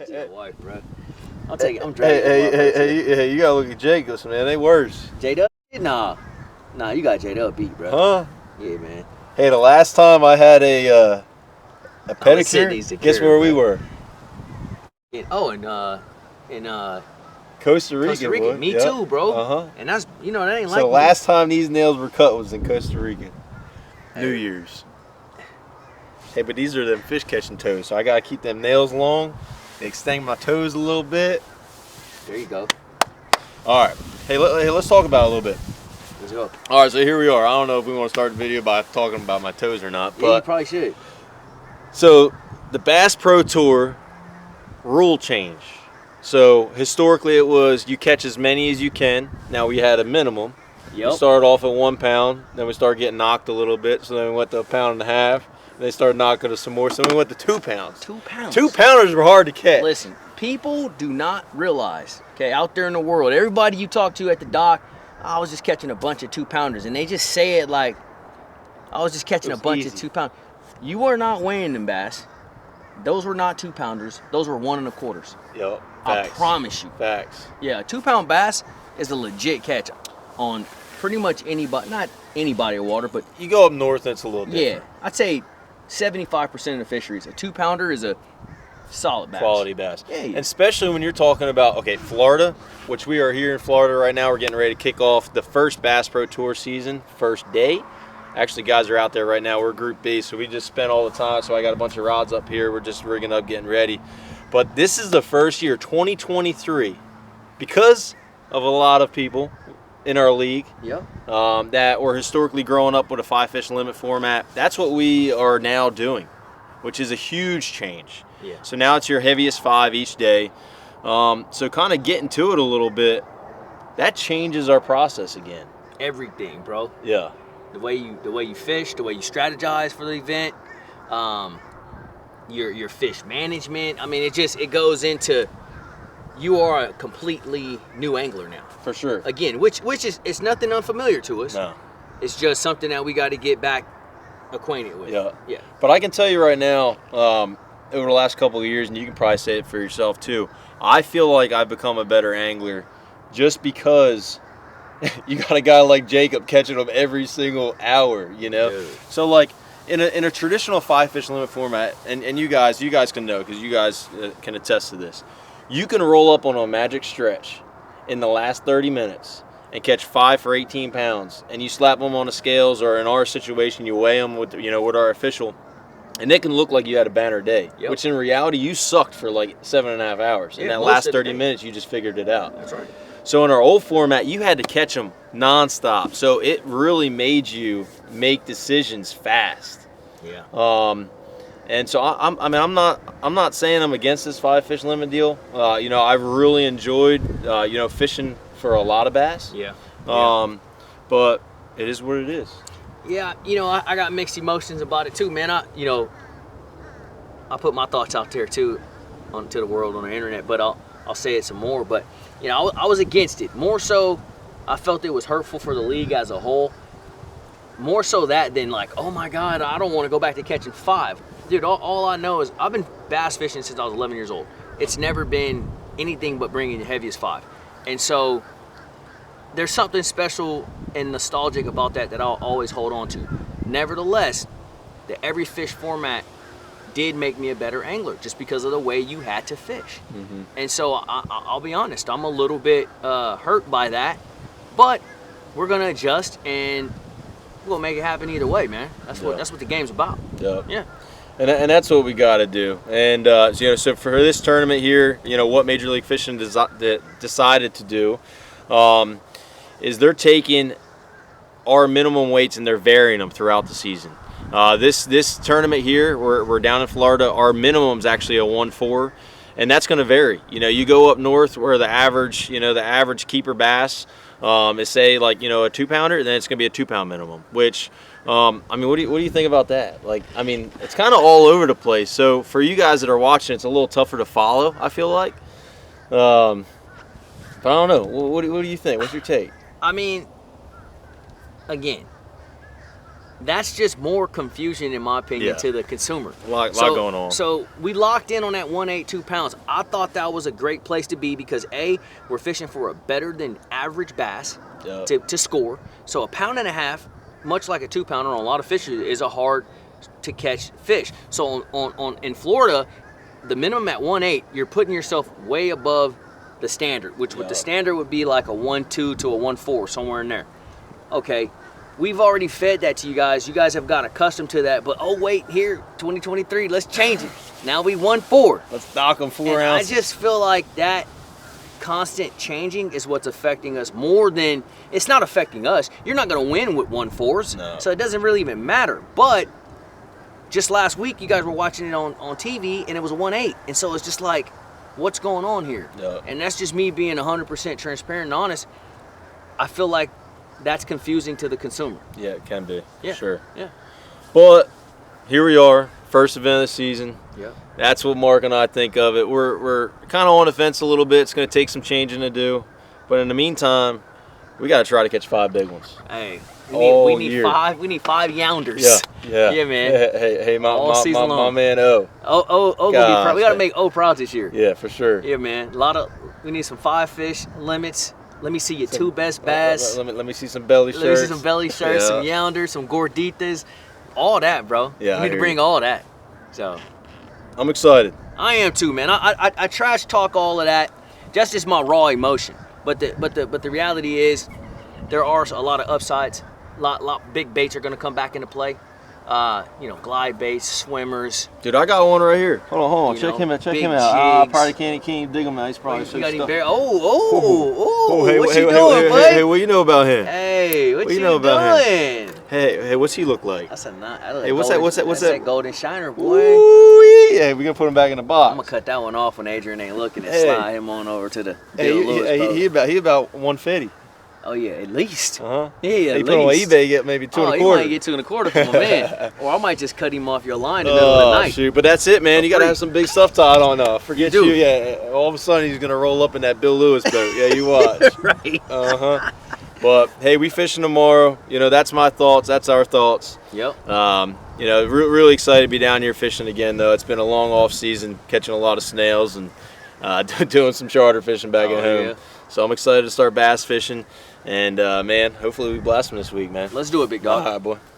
to your wife, bro. I'm dragging. Hey, you gotta look at Jacobs, man. They worse. J-Dub? Nah, you got J-Dub beat, bro. Huh? Yeah, man. Hey, the last time I had a pedicure, guess where we were? In Costa Rica. Costa Rica. Boy. Me too, bro. And that's, that ain't like. So the last time these nails were cut was in Costa Rica. New Year's. Hey, but these are them fish catching toes, so I gotta keep them nails long. Extend my toes a little bit. There you go. All right. Hey, let's talk about it a little bit. Let's go. All right, so here we are. I don't know if we want to start the video by talking about my toes or not, but yeah, you probably should. So the Bass Pro Tour rule change. So historically it was you catch as many as you can. Now we had a minimum. Yep. We started off at 1 pound, then we started getting knocked a little bit, so then we went to 1.5 pounds. They started knocking us some more, so we went to 2 pounds. 2 pounds. 2 pounders were hard to catch. Listen, people do not realize, okay, out there in the world, everybody you talk to at the dock, I was just catching a bunch of 2 pounders, and they just say it like, I was just catching a bunch of 2 pound. You were not weighing them bass. Those were not 2 pounders. Those were 1 1/4. Yep. I promise you. Facts. Yeah, a 2 pound bass is a legit catch on pretty much anybody, not any body of water, but you go up north and it's a little different. Yeah, I'd say 75% of the fisheries, a 2 pounder is a solid bass. Quality bass. Yeah. And especially when you're talking about, okay, Florida, which we are here in Florida right now. We're getting ready to kick off the first Bass Pro Tour season, first day. Actually, guys are out there right now. We're Group B, so we just spent all the time. So I got a bunch of rods up here. We're just rigging up, getting ready. But this is the first year, 2023, because of a lot of people in our league that were historically growing up with a 5-fish limit format. That's what we are now doing, which is a huge change. Yeah. So now it's your heaviest 5 each day. So kind of getting to it a little bit, that changes our process again. Everything, bro. Yeah. The way you fish, the way you strategize for the event, your fish management. I mean, it goes into, you are a completely new angler now. For sure. Again, which is, it's nothing unfamiliar to us. No. It's just something that we got to get back acquainted with. Yeah. Yeah. But I can tell you right now, over the last couple of years, and you can probably say it for yourself too, I feel like I've become a better angler just because you got a guy like Jacob catching them every single hour, you know? Dude. So like in a traditional 5-fish limit format, and you guys can know because you guys can attest to this, you can roll up on a magic stretch in the last 30 minutes and catch 5 for 18 pounds, and you slap them on the scales, or in our situation, you weigh them with our official, and it can look like you had a banner day, which in reality, you sucked for like 7.5 hours. In that last 30 minutes, you just figured it out. That's right. So in our old format, you had to catch them nonstop. So it really made you make decisions fast. Yeah. And so I'm not saying I'm against this 5-fish limit deal. I've really enjoyed fishing for a lot of bass. Yeah. But it is what it is. Yeah, I got mixed emotions about it too, man. I put my thoughts out there too, to the world on the internet, but I'll say it some more. But I was against it. More so, I felt it was hurtful for the league as a whole. More so that than like, oh my God, I don't want to go back to catching 5. Dude, all I know is I've been bass fishing since I was 11 years old. It's never been anything but bringing the heaviest 5. And so there's something special and nostalgic about that I'll always hold on to. Nevertheless, the every fish format did make me a better angler just because of the way you had to fish. Mm-hmm. And so I'll be honest, I'm a little bit hurt by that, but we're gonna adjust and we'll make it happen either way, man. That's what the game's about. Yeah. And that's what we got to do. And so for this tournament here, what Major League Fishing decided to do is they're taking our minimum weights and they're varying them throughout the season. This tournament here, we're down in Florida. Our minimum is actually a 1.4, and that's going to vary. You go up north where the average keeper bass is say like a 2 pounder, then it's going to be a 2 pound minimum. Which, what do you think about that? Like, it's kind of all over the place. So for you guys that are watching, it's a little tougher to follow, I feel like. But I don't know. What do you think? What's your take? Again, that's just more confusion, in my opinion, Yeah. to the consumer. A lot going on. So we locked in on that 182 pounds. I thought that was a great place to be because A, we're fishing for a better than average bass to score. So a pound and a half, much like a 2 pounder on a lot of fish, is a hard to catch fish. So on in Florida, the minimum at 1.8, you're putting yourself way above the standard, which the standard would be like a 1.2 to a 1.4, somewhere in there. Okay, we've already fed that to you guys. You guys have got accustomed to that, but oh wait, here, 2023, let's change it. Now we 1.4. Let's knock them 4 ounces. I just feel like that constant changing is what's affecting us more than, it's not affecting us. You're not going to win with 1.4s, No. so it doesn't really even matter. But just last week, you guys were watching it on TV, and it was a 1.8. And so it's just like, what's going on here? Yeah. And that's just me being 100% transparent and honest. I feel like that's confusing to the consumer. Yeah, it can be. Yeah. Sure. Yeah. But here we are, first event of the season. Yeah. That's what Mark and I think of it. We're kind of on the fence a little bit. It's going to take some changing to do. But in the meantime, we got to try to catch 5 big ones. Hey, All we need year. 5. We need 5 younders. Yeah, man. Hey, All season my long. man O. Oh, gonna be proud. We got to make O proud this year. Yeah, for sure. Yeah, man. We need some 5 fish limits. Let me see your 2 best bass. Let me see some belly shirts. Let me see some belly shirts, Yeah. some younders, some gorditas, all that, bro. Yeah, we I need to hear bring you. all that. So I'm excited. I am too, man. I trash talk all of that. That's just my raw emotion. But the reality is, there are a lot of upsides. Lot big baits are going to come back into play. Glide baits, swimmers. Dude, I got one right here. Hold on. You Check know, him out. Check big him out. jigs. Probably can't even dig him out. He's probably so We got any stuck. bear? Hey, What you doing, hey, boy? hey, what you know about him? Hey, what What you you know about doing? Hey, what's he look like? That's Hey, what's that? That's that golden shiner, boy. Ooh, yeah, we gonna put him back in the box. I'm gonna cut that one off when Adrian ain't looking and Hey. slide him on over to the Hey, Bill Lewis boat. he about 150. Oh yeah, at least. Uh-huh. Yeah, He at put him on least. eBay, get maybe 2 and a He quarter. might get 2 1/4 from a man, or I might just cut him off your line in the middle of the night. Shoot, but that's it, man. For You gotta free. have some big stuff tied on. Forget You do. Yeah, all of a sudden he's gonna roll up in that Bill Lewis boat. Yeah, you watch. Right. But hey, we fishing tomorrow. That's my thoughts. That's our thoughts. Yep. Really excited to be down here fishing again, though. It's been a long off season, catching a lot of snails and doing some charter fishing back at home. Yeah. So I'm excited to start bass fishing. And man, hopefully we blast them this week, man. Let's do it, big dog. All right, boy.